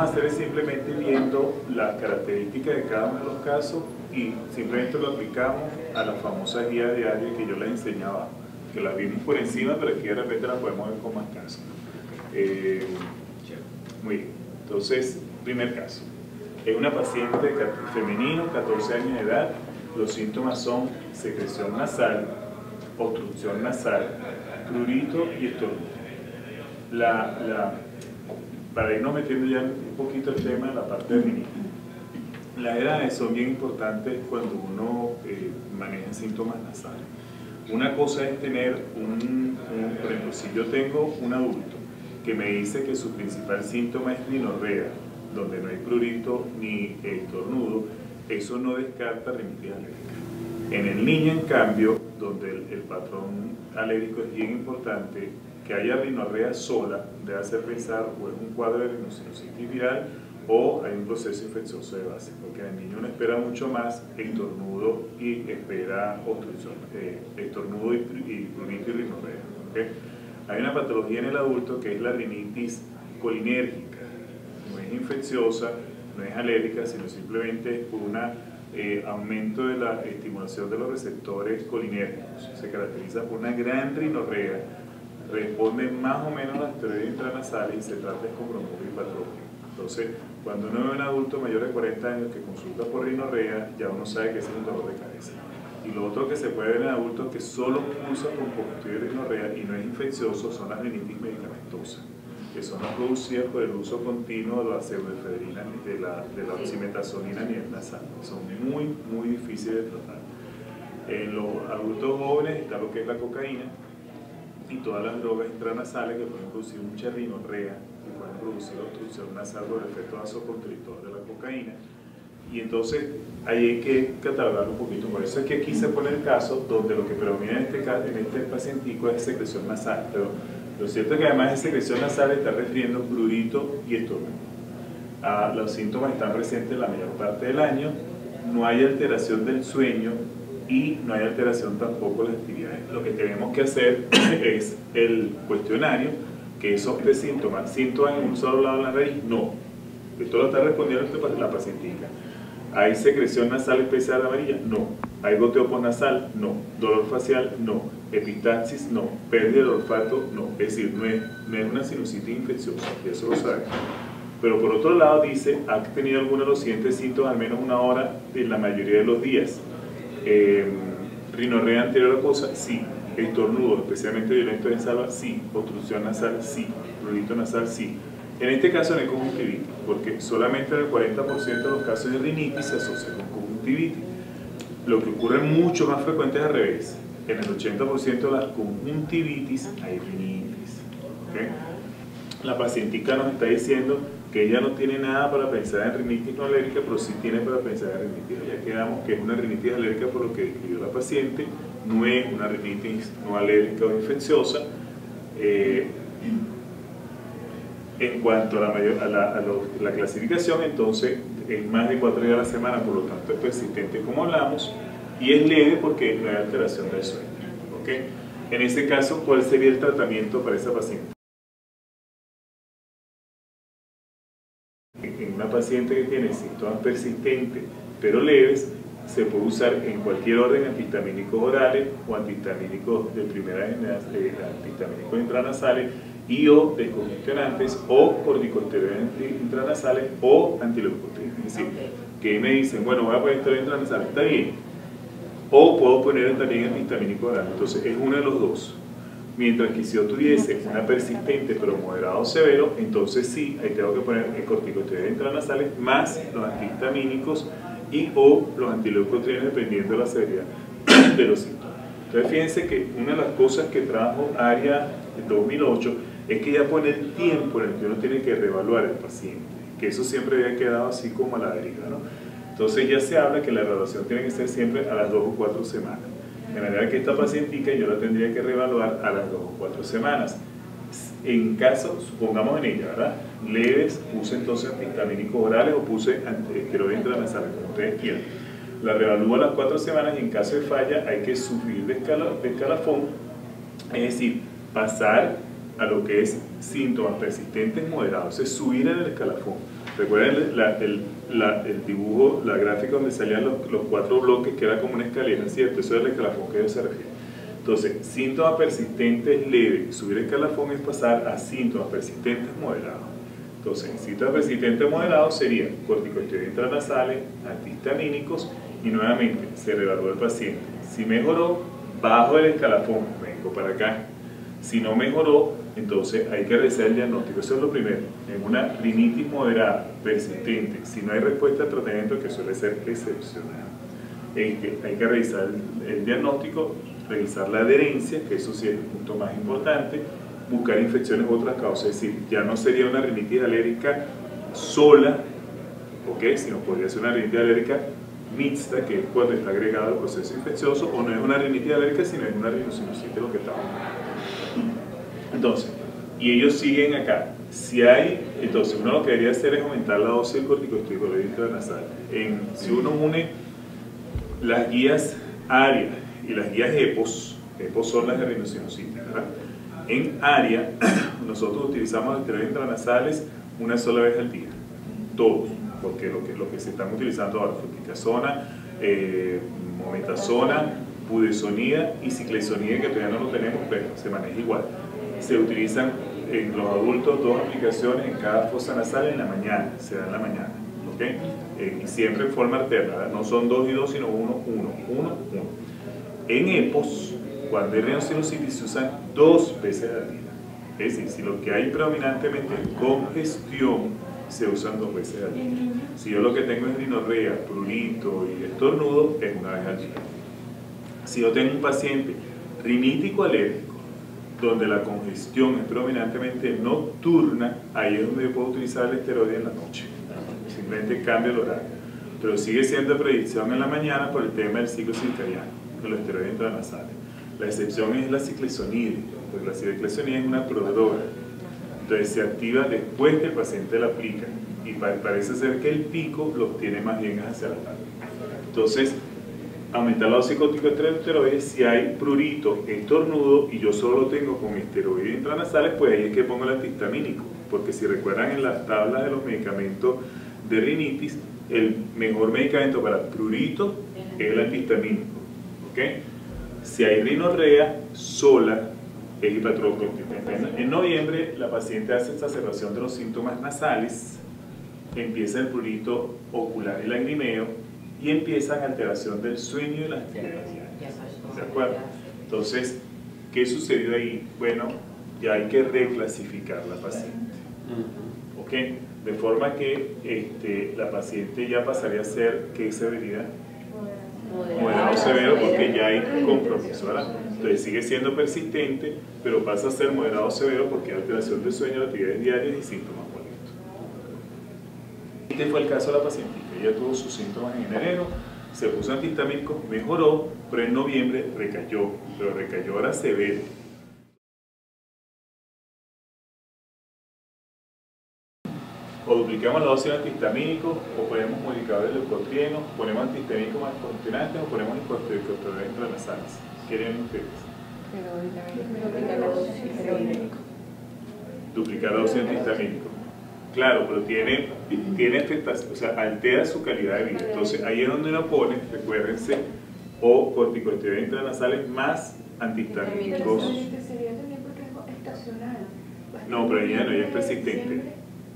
a hacer es simplemente viendo las características de cada uno de los casos y simplemente lo aplicamos a la famosa guía diaria que yo les enseñaba, que la vimos por encima, pero aquí de repente la podemos ver con más casos. Muy bien, entonces, primer caso. Es una paciente femenino, 14 años de edad. Los síntomas son secreción nasal, obstrucción nasal, prurito y estornudo. Para irnos metiendo ya un poquito el tema de la parte de rinitis. Las edades son bien importantes cuando uno maneja síntomas nasales. Una cosa es tener por ejemplo, si yo tengo un adulto que me dice que su principal síntoma es rinorrea, donde no hay prurito ni estornudo, eso no descarta rinitis alérgica. En el niño, en cambio, donde el patrón alérgico es bien importante, que haya rinorrea sola debe hacer pensar o es un cuadro de rinosinusitis viral o hay un proceso infeccioso de base, porque en el niño uno espera mucho más estornudo y espera obstrucción, estornudo y prurito y rinorrea. ¿Okay? Hay una patología en el adulto que es la rinitis colinérgica, no es infecciosa, no es alérgica, sino simplemente es por un aumento de la estimulación de los receptores colinérgicos. Se caracteriza por una gran rinorrea, responde más o menos a las esteroides intranasales y se trata con bromuro y patrópico. Entonces, cuando uno ve a un adulto mayor de 40 años que consulta por rinorrea, ya uno sabe que ese es un dolor de cabeza. Y lo otro que se puede ver en adultos que solo cursa con conjuntivitis y rinorrea y no es infeccioso son las rinitis medicamentosas, que son las producidas por el uso continuo de la pseudoefedrina, de la oximetazolina a nivel nasal. Son muy difíciles de tratar. En los adultos jóvenes está lo que es la cocaína y todas las drogas intranasales que pueden producir mucha rinorrea y pueden producir obstrucción nasal por el efecto vasoconstrictor de la cocaína. Y entonces ahí hay que catalogar un poquito. Por eso es que aquí se pone el caso donde lo que predomina en este pacientico es secreción nasal. Pero lo cierto es que además de secreción nasal está refiriendo prurito y estornudo. Los síntomas están presentes la mayor parte del año, no hay alteración del sueño y no hay alteración tampoco de las actividades. Lo que tenemos que hacer es el cuestionario, que son de síntomas. ¿Síntomas en un solo lado de la raíz? No. Esto lo está respondiendo la pacientica. ¿Hay secreción nasal especial amarilla? No. ¿Hay goteo posnasal? No. ¿Dolor facial? No. ¿Epistaxis? No. ¿Pérdida del olfato? No. Es decir, no es una sinusitis infecciosa, y eso lo sabemos. Pero por otro lado dice, ¿ha tenido alguno de los siguientes síntomas al menos una hora en la mayoría de los días? ¿Rinorrea anterior acuosa? Sí. ¿Estornudo, especialmente violento en salva? Sí. ¿Obstrucción nasal? Sí. ¿Prurito nasal? Sí. En este caso no hay conjuntivitis, porque solamente en el 40% de los casos de rinitis se asocia con conjuntivitis. Lo que ocurre mucho más frecuente es al revés. En el 80% de las conjuntivitis hay rinitis. ¿Okay? La pacientica nos está diciendo que ella no tiene nada para pensar en rinitis no alérgica, pero sí tiene para pensar en rinitis. Ya quedamos que es una rinitis alérgica por lo que describió la paciente, no es una rinitis no alérgica o infecciosa. En cuanto a la clasificación, entonces es más de 4 días a la semana, por lo tanto es persistente como hablamos, y es leve porque no hay alteración del sueño. ¿Okay? En ese caso, ¿cuál sería el tratamiento para esa paciente? En una paciente que tiene síntomas persistentes pero leves, se puede usar en cualquier orden antihistamínicos orales o antihistamínicos de primera generación, antihistamínicos intranasales y o descongestionantes o corticosteroides intranasales o antileucotrienes. Es decir, que me dicen, bueno, voy a poner esteroides intranasales, está bien, o puedo poner también antihistamínico oral. Entonces es uno de los dos. Mientras que si yo tuviese una persistente pero moderado o severo, entonces sí, ahí tengo que poner corticosteroides intranasales más los antihistamínicos y o los antileucotrienes dependiendo de la severidad de los síntomas. Entonces fíjense que una de las cosas que trajo ARIA en 2008 es que ya pone el tiempo en el que uno tiene que reevaluar al paciente, que eso siempre había quedado así como a la deriva, ¿no? Entonces ya se habla que la evaluación tiene que ser siempre a las 2 o 4 semanas. De manera que esta pacientica yo la tendría que reevaluar a las 2 o 4 semanas. En caso, supongamos en ella, ¿verdad? Leves, puse entonces antihistamínicos orales o puse esteroides intranasales, como ustedes quieran. La reevalúo a las 4 semanas y en caso de falla hay que subir de escalafón, es decir, pasar a lo que es síntomas persistentes moderados, es subir en el escalafón. Recuerden el dibujo, la gráfica donde salían los 4 bloques, que era como una escalera, ¿cierto? Eso es el escalafón que yo se refiere. Entonces, síntomas persistentes leves, subir el escalafón es pasar a síntomas persistentes moderados. Entonces, síntomas persistentes moderados serían corticosteroides intranasales, antihistamínicos, y nuevamente se reevalúa el paciente. Si mejoró, bajo el escalafón, vengo para acá. Si no mejoró, entonces hay que realizar el diagnóstico. Eso es lo primero. En una rinitis moderada, persistente, si no hay respuesta al tratamiento, que suele ser excepcional, hay que revisar el diagnóstico, revisar la adherencia, que eso sí es el punto más importante, buscar infecciones u otras causas. Es decir, ya no sería una rinitis alérgica sola, ¿ok? Sino podría ser una rinitis alérgica mixta, que es cuando está agregado al proceso infeccioso, o no es una rinitis alérgica, sino es una rinocinositis lo que estamos hablando. Entonces, y ellos siguen acá. Si hay, entonces uno lo que debería hacer es aumentar la dosis del corticosteroide intranasal. Si uno une las guías ARIA y las guías EPOS son las de rinocinositis, ¿verdad? En ARIA, nosotros utilizamos los esteroides intranasales una sola vez al día, todos, porque lo que se están utilizando ahora, fluticasona, mometasona, budesonida y ciclesonida, que todavía no lo tenemos, pero se maneja igual. Se utilizan en los adultos 2 aplicaciones en cada fosa nasal en la mañana, se da en la mañana, ¿ok? Y siempre en forma alterna, ¿verdad? No son 2 y 2, sino 1, 1, 1, 1. En EPOS, cuando hay rinocinositis, se usan 2 veces al día. Es decir, si lo que hay predominantemente es congestión, se usan 2 veces al día. Si yo lo que tengo es rinorrea, prurito y estornudo, es una vez al día. Si yo tengo un paciente rinítico alérgico, donde la congestión es predominantemente nocturna, ahí es donde yo puedo utilizar el esteroide en la noche. Simplemente cambia el horario. Pero sigue siendo predicción en la mañana por el tema del ciclo circadiano, de los esteroides intranasales. La excepción es la ciclesonida, porque la ciclesonida es una prodroga. Entonces se activa después que el paciente la aplica, y parece ser que el pico lo obtiene más bien hacia la tarde. Entonces, aumentar la dosis de esteroides, si hay prurito, estornudo, y yo solo lo tengo con esteroides intranasales, pues ahí es que pongo el antihistamínico, porque si recuerdan en las tablas de los medicamentos de rinitis, el mejor medicamento para prurito es el antihistamínico, ¿ok? Si hay rinorrea sola, es hipertrofia. En noviembre la paciente hace exacerbación de los síntomas nasales, empieza el prurito ocular y lagrimeo, y empiezan alteración del sueño y las actividades diarias. ¿De acuerdo? Entonces, ¿qué sucedió ahí? Bueno, ya hay que reclasificar la paciente. ¿Ok? De forma que la paciente ya pasaría a ser, ¿qué severidad? Moderado severo, porque ya hay compromiso, ¿verdad? Entonces sigue siendo persistente, pero pasa a ser moderado severo porque hay alteración del sueño, actividades diarias y síntomas molestos. Este fue el caso de la paciente. Ella tuvo sus síntomas en enero, se puso antihistamínico, mejoró, pero en noviembre recayó, pero recayó ahora severo. O duplicamos la dosis de antihistamínicos, o ponemos modificadores de leucotrieno, ponemos antihistamínicos más congestionantes, o ponemos corticosteroides intranasales. ¿Qué quieren ustedes? Duplicar la dosis de antihistamínicos. Claro, pero tiene afectación, o sea, altera su calidad de vida. Entonces, ahí es donde uno pone, recuérdense, o corticosteroides intranasales más antihistamínicos. Pero sería también porque es estacional. No, pero ella no, ella es persistente.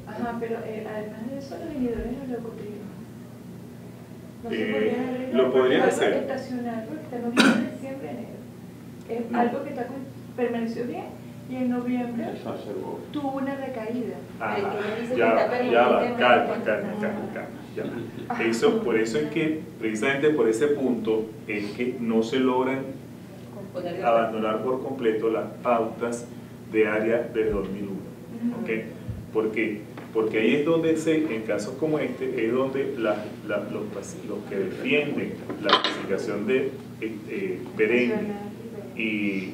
Ajá, pero además de eso, los inhibidores de leucotrieno. Lo podrías hacer. Algo estacional, porque está en noviembre, diciembre, enero. Es algo que permaneció bien. Y en noviembre tuvo una recaída. Ya va, calma. Por eso es que, precisamente por ese punto, es que no se logran abandonar por completo las pautas de ARIA desde 2001. ¿Okay? ¿Por qué? Porque ahí es donde, en casos como este, es donde los que defienden la clasificación de perenne y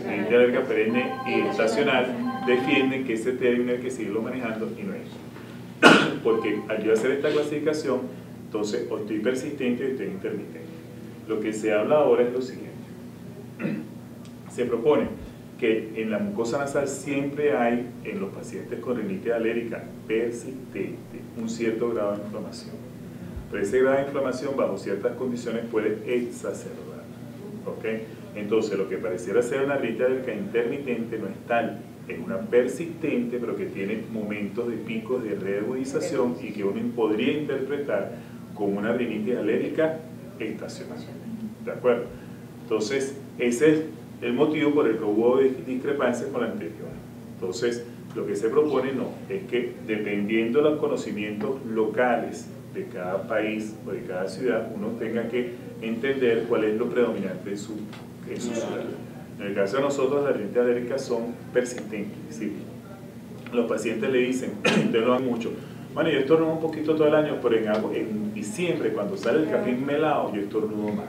alérgica perenne y estacional defienden que ese término hay que seguirlo manejando y no es. Porque al yo hacer esta clasificación, entonces o estoy persistente o estoy intermitente. Lo que se habla ahora es lo siguiente. Se propone que en la mucosa nasal siempre hay, en los pacientes con rinitis alérgica persistente, un cierto grado de inflamación. Pero ese grado de inflamación, bajo ciertas condiciones, puede exacerbar. ¿Ok? Entonces, lo que pareciera ser una rinitis alérgica intermitente no es tal. Es una persistente, pero que tiene momentos de picos de reagudización y que uno podría interpretar como una rinitis alérgica estacional. ¿De acuerdo? Entonces, ese es el motivo por el que hubo discrepancias con la anterior. Entonces, lo que se propone es que dependiendo de los conocimientos locales de cada país o de cada ciudad, uno tenga que entender cuál es lo predominante en su ciudad. En el caso de nosotros, las rinitis alérgicas son persistentes, es decir, los pacientes le dicen, ustedes lo dan mucho, bueno, yo estornudo un poquito todo el año, pero en diciembre, cuando sale el capín melado, yo estornudo más.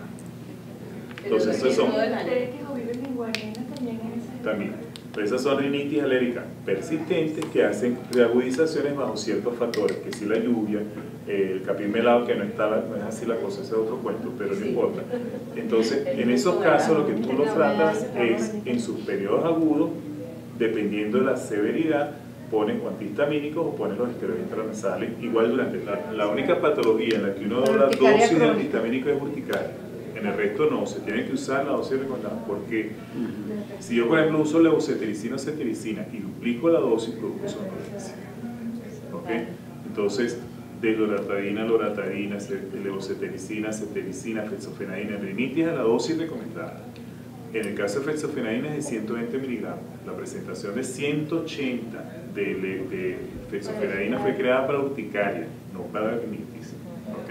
Entonces, esas son... También. Pero esas son rinitis alérgicas persistentes que hacen reagudizaciones bajo ciertos factores, que si la lluvia, el capín melado, que no es así la cosa, ese es otro cuento, pero no importa. Entonces, en esos casos lo que tú lo tratas es, en sus periodos agudos, dependiendo de la severidad, pones o antihistamínicos o pones los esteroides intranasales, igual durante la única patología en la que uno da la dosis de antihistamínico es urticaria. En el resto no, se tiene que usar la dosis recomendada, porque si yo por ejemplo uso levocetirizina o cetiricina y duplico la dosis, produzco somnolencia. ¿Ok? Entonces, de loratadina, levocetirizina, cetiricina, fexofenadina, rinitis a la dosis recomendada. En el caso de fexofenadina es de 120 miligramos. La presentación de 180 de fexofenadina fue creada para urticaria, no para rinitis. ¿Ok?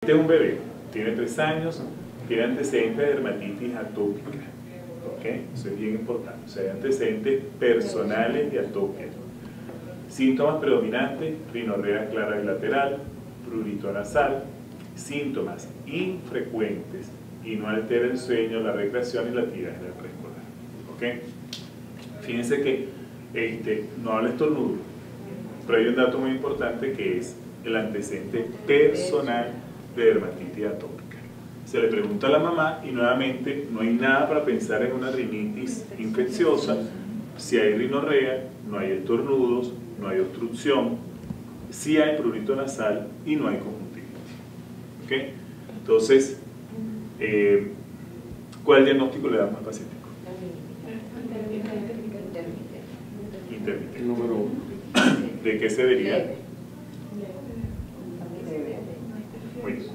Este es un bebé, tiene 3 años, tiene antecedentes de dermatitis atópica. ¿Ok? Eso es bien importante. O sea, hay antecedentes personales de atopia. Síntomas predominantes: rinorrea clara bilateral, prurito nasal. Síntomas infrecuentes y no altera el sueño, la recreación y la actividad en el preescolar. ¿Ok? Fíjense que no habla estornudo, pero hay un dato muy importante que es el antecedente personal de dermatitis atópica. Se le pregunta a la mamá y nuevamente no hay nada para pensar en una rinitis infecciosa. Si hay rinorrea, no hay estornudos, no hay obstrucción, sí hay prurito nasal y no hay conjuntivitis. ¿Okay? Entonces, ¿cuál diagnóstico le damos al paciente? Intermitente. Número 1. ¿De qué se deriva? Muy bien.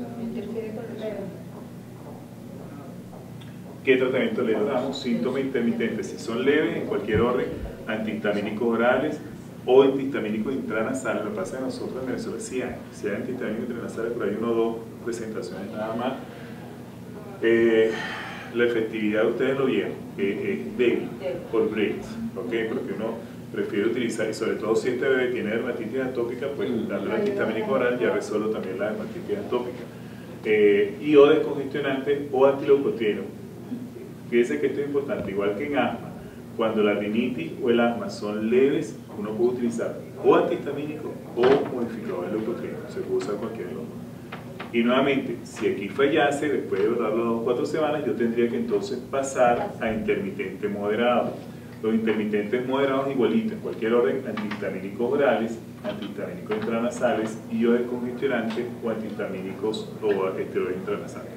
¿Qué tratamiento le damos? Síntomas intermitentes. Si son leves, en cualquier orden, antihistamínicos orales o antihistamínicos intranasales. Lo que pasa es que nosotros en Venezuela sí hay antihistamínicos intranasales, pero hay 1 o 2 presentaciones nada más. La efectividad, ustedes lo vieron, es débil por grades, ¿okay? Porque uno prefiere utilizar, y sobre todo si este bebé tiene dermatitis atópica, pues dándole antihistamínico oral ya resuelve también la dermatitis atópica. Y o descongestionante o antileucotrieno. Fíjense que esto es importante, igual que en asma, cuando la rinitis o el asma son leves, uno puede utilizar o antihistamínico o modificador de leucotrieno, se puede usar cualquiera de los dos. Y nuevamente, si aquí fallase, después de durarlo 2 o 4 semanas, yo tendría que entonces pasar a intermitente moderado. Los intermitentes moderados igualitos, en cualquier orden, antihistamínicos orales, antihistamínicos intranasales y o descongestionantes o antihistamínicos o esteroides intranasales.